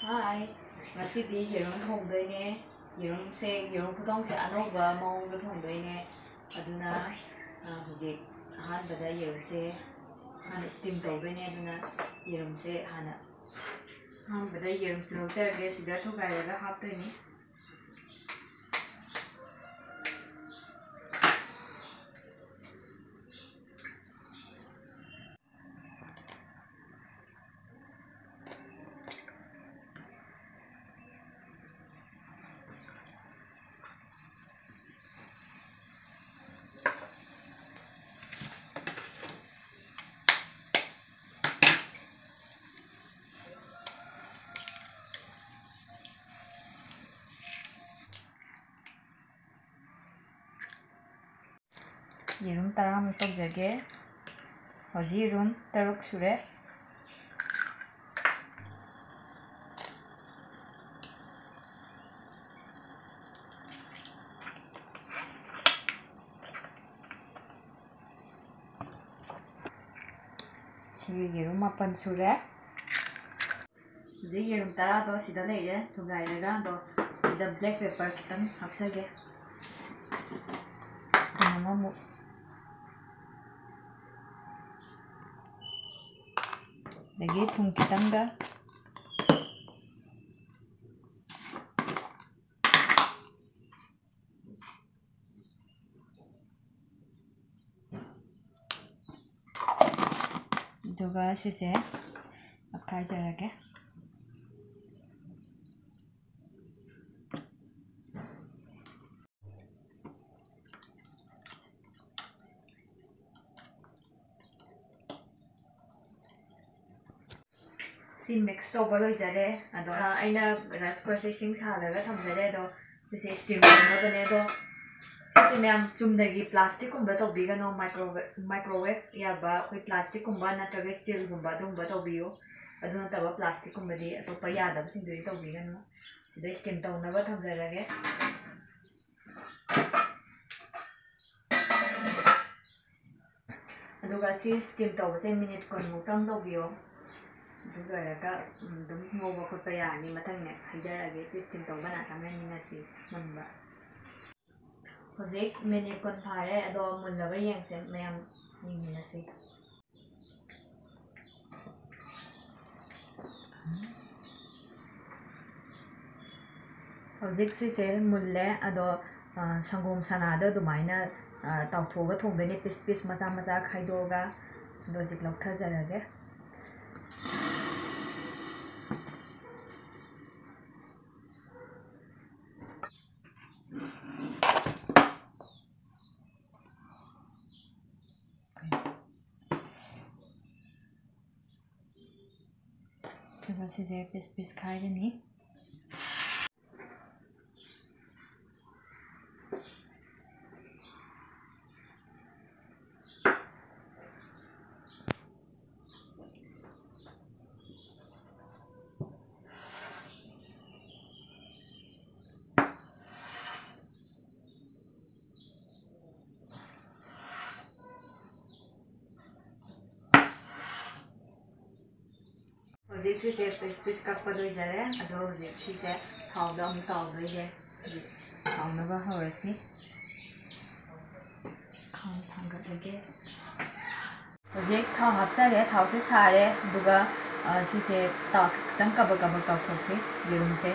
Hi, ngꯁꯤꯗꯤ ꯌꯦꯔꯨꯝ ꯊꯣꯡꯗꯣꯏꯅꯦ. ꯌꯦꯔꯨꯝ ꯈꯨꯊꯣꯡꯁꯦ ꯑꯅꯧꯕ ꯃꯑꯣꯡꯗ ꯊꯣꯡꯗꯣꯏꯅꯦ. ꯑꯗꯨꯅ ꯍꯧꯖꯤꯛ ꯑꯍꯥꯟꯕꯗ ꯌꯦꯔꯨꯝꯁꯦ ꯍꯥꯟꯅ ꯁ꯭ꯇꯤꯝ ꯇꯧꯗꯣꯏꯅꯦ. ꯑꯗꯨꯅ ꯌꯦꯔꯨꯝꯁꯦ ꯑꯍꯥꯟꯕꯗ ꯌꯦꯔꯨꯝꯁꯦ ꯂꯧꯖꯔꯒꯦ. ꯁꯤꯗ ꯊꯨꯒꯥꯏꯔꯒ ꯍꯥꯞꯇꯣꯏꯅꯤ. ꯌꯦꯔꯨꯝ 10ꯃꯨꯛ ꯇꯧꯖꯒꯦ. ꯍꯧꯖꯤꯛ ꯌꯦꯔꯨꯝ 6 ꯁꯨꯔꯦ. ꯁꯤ ꯌꯦꯔꯨꯝ 8 ꯁꯨꯔꯦ. ꯍꯧꯖꯤꯛ ꯌꯦꯔꯨꯝ 10ꯗꯣ ꯁꯤꯗ ꯂꯩꯔꯦ. ꯊꯨꯒꯥꯏꯔꯒ ꯁꯤꯗ ꯕ꯭ꯂꯦꯛ ꯄꯦꯄꯔ ꯈꯤꯇꯪ ꯍꯥꯞꯆꯒꯦ. ꯁ꯭ꯄꯨꯟ ꯑꯃꯃꯨꯛ. ꯑꯗꯒꯤ ꯊꯨꯝ ꯈꯤꯇꯪꯒ. ꯑꯗꯨꯒ ꯁꯤꯁꯦ ꯑꯠꯈꯥꯏꯖꯔꯒꯦ. ꯁꯤ ꯃꯤꯛꯁ ꯇꯧꯕ ꯂꯣꯏꯖꯔꯦ. ꯑꯗꯣ ꯑꯩꯅ ꯔꯥꯏꯁ ꯀꯨꯀꯔꯁꯦ ꯏꯁꯤꯡ ꯁꯥꯍꯜꯂꯒ ꯊꯝꯖꯔꯦ. ꯑꯗꯣ ꯁꯤꯁꯦ ꯁ꯭ꯇꯤꯝ ꯇꯧꯅꯕꯅꯦ. ꯑꯗꯣ ꯁꯤꯁꯦ ꯃꯌꯥꯝ ꯆꯨꯝꯅꯒꯤ ꯄ꯭ꯂꯥꯁꯇꯤꯛꯀꯨꯝꯕ ꯇꯧꯕꯤꯒꯅꯣ. ꯃꯥꯏꯀ꯭ꯔꯣꯋꯦꯚ ꯌꯥꯕ ꯑꯩꯈꯣꯏ ꯄ꯭ꯂꯥꯁꯇꯤꯛꯀꯨꯝꯕ ꯅꯠꯇ꯭ꯔꯒ ꯁ꯭ꯇꯤꯜꯒꯨꯝꯕ ꯑꯗꯨꯒꯨꯝꯕ ꯇꯧꯕꯤꯌꯨ. ꯑꯗꯨ ꯅꯠꯇꯕ ꯄ꯭ꯂꯥꯁꯇꯤꯛꯀꯨꯝꯕꯗꯤ ꯑꯇꯣꯞꯄ ꯌꯥꯗꯕꯁꯤꯡꯗꯨꯗꯤ ꯇꯧꯕꯤꯒꯅꯨ. ꯁꯤꯗ ꯁ꯭ꯇꯤꯝ ꯇꯧꯅꯕ ꯊꯝꯖꯔꯒꯦ. ꯑꯗꯨꯒ ꯁꯤ ꯁ꯭ꯇꯤꯝ ꯇꯧꯕꯁꯦ ꯃꯤꯅꯤꯠ 10ꯃꯨꯛꯇꯪ ꯇꯧꯕꯤꯌꯣ. ꯑꯗꯨ ꯂꯣꯏꯔꯒ ꯑꯗꯨꯝ ꯉꯧꯕ ꯈꯣꯠꯄ ꯌꯥꯔꯅꯤ. ꯃꯊꯪ ꯅꯦꯛꯁ ꯍꯥꯏꯖꯔꯛꯑꯒꯦ. ꯁꯤ ꯁ꯭ꯇꯤꯝ ꯇꯧꯕ ꯉꯥꯛꯇꯪꯅꯤꯅ ꯁꯤ ꯃꯨꯟꯕ. ꯍꯧꯖꯤꯛ ꯃꯤꯅꯤꯠ 10 ꯐꯥꯔꯦ. ꯑꯗꯣ ꯃꯨꯜꯂꯕ ꯌꯦꯡꯁꯦ. ꯃꯌꯥꯝ ꯌꯦꯡꯃꯤꯟꯅꯁꯤ. ꯍꯧꯖꯤꯛ ꯁꯤꯁꯦ ꯃꯨꯜꯂꯦ. ꯑꯗꯣ ꯁꯪꯒꯣꯝ ꯁꯅꯥꯗ ꯑꯗꯨꯃꯥꯏꯅ ꯇꯥꯎꯊꯣꯛꯑꯒ ꯊꯣꯡꯗꯣꯏꯅꯦ. ꯄꯤꯁ ꯄꯤꯁ ꯃꯆꯥ ꯃꯆꯥ ꯈꯥꯏꯗꯣꯛꯑꯒ. ꯑꯗꯣ ꯍꯧꯖꯤꯛ ꯂꯧꯊꯖꯔꯒꯦ. ꯑꯗꯨꯒ ꯁꯤꯁꯦ ꯄꯤꯁ ꯄꯤꯁ ꯈꯥꯏꯒꯅꯤ. ꯍꯧꯖꯤꯛ ꯁꯤꯁꯦ ꯄꯤꯁ ꯄꯤꯁ ꯀꯛꯄ ꯂꯣꯏꯖꯔꯦ. ꯑꯗꯣ ꯍꯧꯖꯤꯛ ꯁꯤꯁꯦ ꯊꯥꯎꯗ ꯑꯃꯨꯛ ꯇꯥꯎꯗꯣꯏꯁꯦ. ꯍꯧꯖꯤꯛ ꯇꯥꯎꯅꯕ ꯍꯧꯔꯁꯤ. ꯈꯥꯡ ꯊꯥꯡꯒꯠꯂꯒꯦ. ꯍꯧꯖꯤꯛ ꯊꯥꯎ ꯍꯥꯞꯆꯔꯦ. ꯊꯥꯎꯁꯦ ꯁꯥꯔꯦ. ꯑꯗꯨꯒ ꯁꯤꯁꯦ ꯈꯤꯇꯪ ꯀꯕꯛ ꯀꯕꯛ ꯇꯥꯎꯊꯣꯛꯁꯤ ꯌꯦꯔꯨꯝꯁꯦ.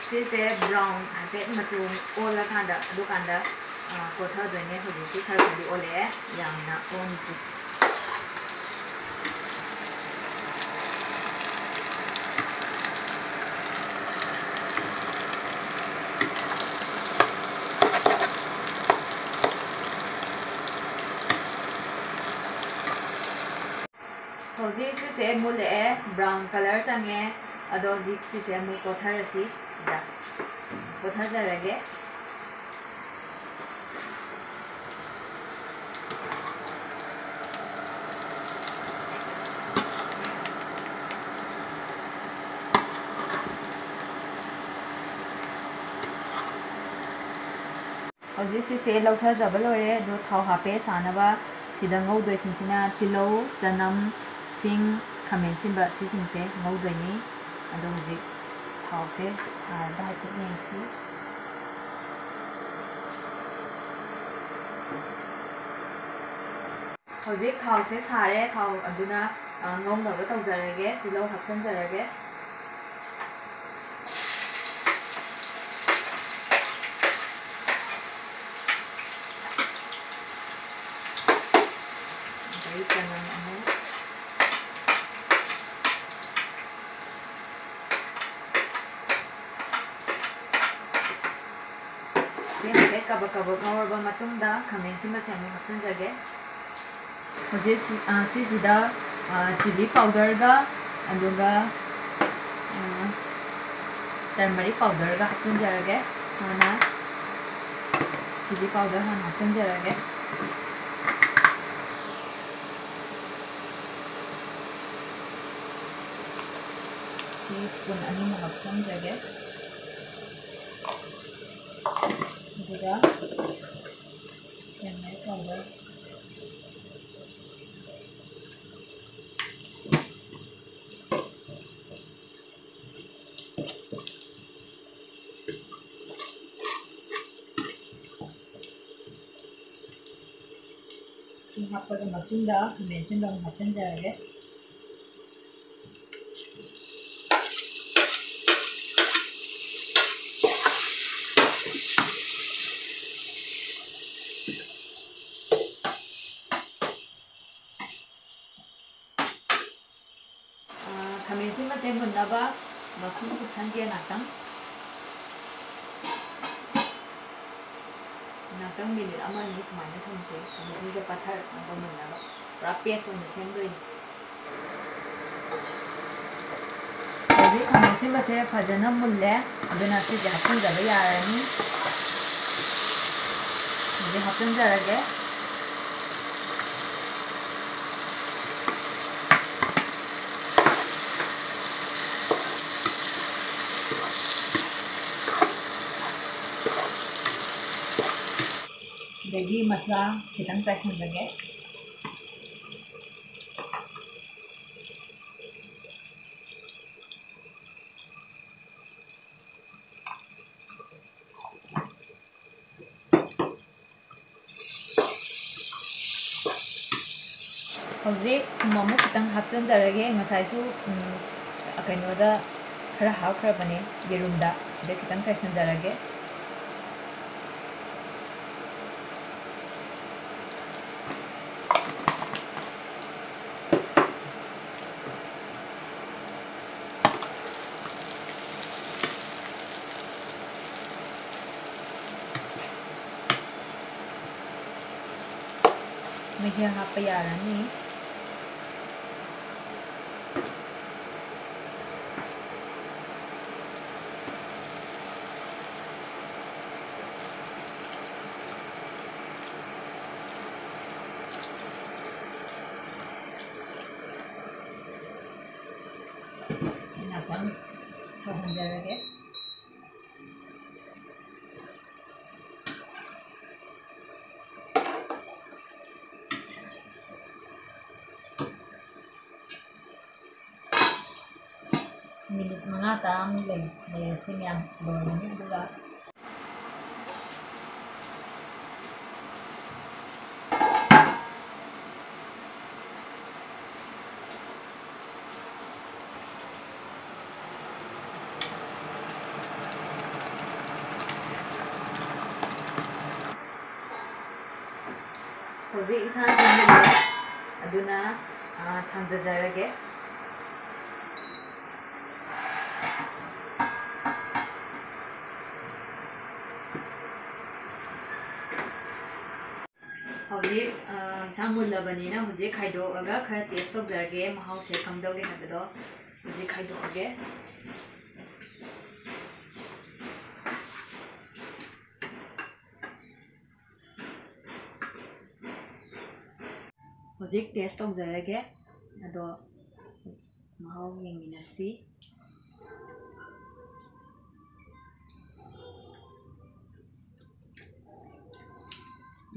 ꯁꯤꯁꯦ ꯕ꯭ꯔꯥꯎꯟ ꯍꯥꯏꯐꯦꯠ ꯃꯆꯨ ꯑꯣꯜꯂꯀꯥꯟꯗ ꯑꯗꯨꯀꯥꯟꯗ ꯀꯣꯠꯊꯗꯣꯏꯅꯦ. ꯍꯧꯖꯤꯛꯇꯤ ꯈꯔꯗꯤ ꯑꯣꯜꯂꯛꯑꯦ. ꯌꯥꯝꯅ ꯑꯣꯟꯗ꯭ꯔꯤ. ꯍꯧꯖꯤꯛ ꯁꯤꯁꯦ ꯃꯨꯜꯂꯛꯑꯦ. ꯕ꯭ꯔꯥꯎꯟ ꯀꯂꯔ ꯆꯪꯉꯦ. ꯑꯗꯣ ꯍꯧꯖꯤꯛ ꯁꯤꯁꯦ ꯑꯃꯨꯛ ꯀꯣꯊꯔꯁꯤ ꯁꯤꯗ ꯀꯣꯊꯖꯔꯒꯦ ꯍꯧꯖꯤꯛ ꯁꯤꯁꯦ ꯂꯧꯊꯖꯕ ꯂꯣꯏꯔꯦ ꯑꯗꯣ ꯊꯥꯎ ꯍꯥꯞꯄꯦ ꯁꯥꯅꯕ ꯁꯤꯗ ꯉꯧꯗꯣꯏꯁꯤꯡꯁꯤꯅ ꯇꯤꯜꯍꯧ ꯆꯅꯝ ꯁꯤꯡ ꯈꯥꯃꯦꯟ ꯑꯁꯤꯟꯕ ꯁꯤꯁꯤꯡꯁꯦ ꯉꯧꯗꯣꯏꯅꯤ ꯑꯗꯣ ꯍꯧꯖꯤꯛ ꯊꯥꯎꯁꯦ ꯁꯥꯔꯕ ꯍꯥꯏꯐꯦꯠ ꯌꯦꯡꯁꯤ ꯍꯧꯖꯤꯛ ꯊꯥꯎꯁꯦ ꯁꯥꯔꯦ ꯊꯥꯎ ꯑꯗꯨꯅ ꯉꯧꯅꯕ ꯇꯧꯖꯔꯒꯦ ꯇꯤꯜꯍꯧ ꯍꯥꯞꯆꯤꯟꯖꯔꯒꯦ ꯑꯗꯩ ꯆꯅꯝ ꯑꯃꯨꯛ ꯍꯥꯏꯐꯦꯠ ꯀꯕꯛ ꯀꯕꯛ ꯉꯧꯔꯕ ꯃꯇꯨꯡꯗ ꯈꯥꯃꯦꯟ ꯑꯁꯤꯟꯕꯁꯦ ꯑꯃꯨꯛ ꯍꯥꯞꯆꯤꯟꯖꯒꯦ ꯍꯧꯖꯤꯛ ꯁꯤꯁꯤꯗ ꯆꯤꯂꯤ ꯄꯥꯎꯗꯔꯒ ꯑꯗꯨꯒ ꯇꯔꯃꯔꯤꯛ ꯄꯥꯎꯗꯔꯒ ꯍꯥꯞꯆꯤꯟꯖꯔꯒꯦ ꯍꯥꯟꯅ ꯆꯤꯂꯤ ꯄꯥꯎꯗꯔ ꯍꯥꯟꯅ ꯍꯥꯞꯆꯤꯟꯖꯔꯒꯦ ꯇꯤꯁꯄꯨꯟ ꯑꯅꯤꯃꯨꯛ ꯍꯥꯞꯆꯤꯟꯖꯒꯦ ꯑꯗꯨꯒ ꯇꯔꯃꯔꯤꯛ ꯄꯥꯎꯗꯔ ꯁꯤ ꯍꯥꯞꯄꯒ ꯃꯇꯨꯡꯗ ꯈꯥꯃꯦꯟ ꯑꯁꯤꯟꯕ ꯑꯃꯨꯛ ꯍꯥꯞꯆꯤꯟꯖꯔꯒꯦ ꯈꯥꯃꯦꯟ ꯑꯁꯤꯟꯕꯁꯦ ꯃꯨꯟꯅꯕ ꯃꯈꯨꯝ ꯀꯨꯞꯁꯟꯒꯦ ꯉꯥꯛꯇꯪ ꯃꯤꯅꯤꯠ ꯑꯃ ꯑꯅꯤ ꯁꯨꯃꯥꯏꯅ ꯊꯝꯁꯦ ꯈꯥꯃꯦꯟꯁꯤꯟꯕꯁꯦ ꯄꯠꯊꯔꯛꯅꯕ ꯃꯨꯟꯅꯕ ꯄꯨꯔꯥ ꯄꯦꯁ ꯑꯣꯏꯅ ꯁꯦꯝꯗꯣꯏꯅꯤ ꯍꯧꯖꯤꯛ ꯈꯥꯃꯦꯟ ꯑꯁꯤꯟꯕꯁꯦ ꯐꯖꯅ ꯃꯨꯜꯂꯦ ꯑꯗꯨꯅ ꯁꯤꯁꯦ ꯍꯥꯞꯆꯤꯟꯖꯕ ꯌꯥꯔꯅꯤ ꯍꯧꯖꯤꯛ ꯍꯥꯞꯆꯤꯟꯖꯔꯒꯦ ꯑꯗꯒꯤ ꯃꯁꯂꯥ ꯈꯤꯇꯪ ꯆꯥꯏꯁꯤꯟꯖꯒꯦ ꯍꯧꯖꯤꯛ ꯊꯨꯝ ꯑꯃꯨꯛ ꯈꯤꯇꯪ ꯍꯥꯞꯆꯤꯟꯖꯔꯒꯦ ꯉꯁꯥꯏꯁꯨ ꯀꯩꯅꯣꯗ ꯈꯔ ꯍꯥꯞꯈ꯭ꯔꯕꯅꯦ ꯌꯦꯔꯨꯝꯗ ꯁꯤꯗ ꯈꯤꯇꯪ ꯆꯥꯏꯁꯤꯟꯖꯔꯒꯦ ꯃꯍꯤ ꯍꯥꯞꯄ ꯌꯥꯔꯅꯤ ꯉꯥꯛꯇꯪ ꯁꯧꯍꯟꯖꯔꯒꯦ ꯃꯤꯅꯤꯠ 5-10ꯃꯨꯛ ꯂꯩꯔꯁꯤ ꯃꯌꯥꯝ ꯂꯣꯏꯔꯅꯤ ꯑꯗꯨꯒ ꯍꯧꯖꯤꯛ ꯏꯁꯥꯁꯦ ꯃꯨꯜꯂꯦ ꯑꯗꯨꯅ ꯊꯥꯡꯗꯖꯔꯒꯦ ꯍꯧꯖꯤꯛ ꯏꯟꯁꯥꯡ ꯃꯨꯜꯂꯕꯅꯤꯅ ꯍꯧꯖꯤꯛ ꯈꯥꯏꯗꯣꯛꯑꯒ ꯈꯔ ꯇꯦꯁ ꯇꯧꯖꯔꯒꯦ ꯃꯍꯥꯎꯁꯦ ꯀꯝꯗꯧꯒꯦ ꯍꯥꯏꯕꯗꯣ ꯍꯧꯖꯤꯛ ꯈꯥꯏꯗꯣꯛꯑꯒꯦ ꯍꯧꯖꯤꯛ ꯇꯦꯁ ꯇꯧꯖꯔꯒꯦ ꯑꯗꯣ ꯃꯍꯥꯎ ꯌꯦꯡꯃꯤꯟꯅꯁꯤ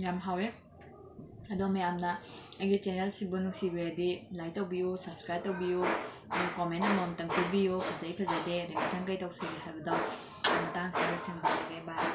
ꯌꯥꯝ ꯍꯥꯎꯋꯦ ꯑꯗꯣ ꯃꯌꯥꯝꯅ ꯑꯩꯒꯤ ꯆꯦꯅꯦꯜꯁꯤꯕꯨ ꯅꯨꯡꯁꯤꯕꯤꯔꯗꯤ ꯂꯥꯏꯛ ꯇꯧꯕꯤꯌꯨ ꯁꯕꯁꯀ꯭ꯔꯥꯏꯕ ꯇꯧꯕꯤꯌꯨ ꯀꯣꯃꯦꯟ ꯑꯃꯃꯝꯇꯪ ꯄꯤꯕꯤꯌꯨ ꯐꯖꯩ ꯐꯖꯗꯦ ꯑꯗꯩ ꯃꯊꯪ ꯀꯩ ꯇꯧꯁꯤꯒꯦ ꯍꯥꯏꯕꯗꯣ ꯃꯇꯥꯡꯁꯤꯗ ꯂꯣꯏꯁꯤꯟꯖꯔꯒꯦ ꯕꯥꯏ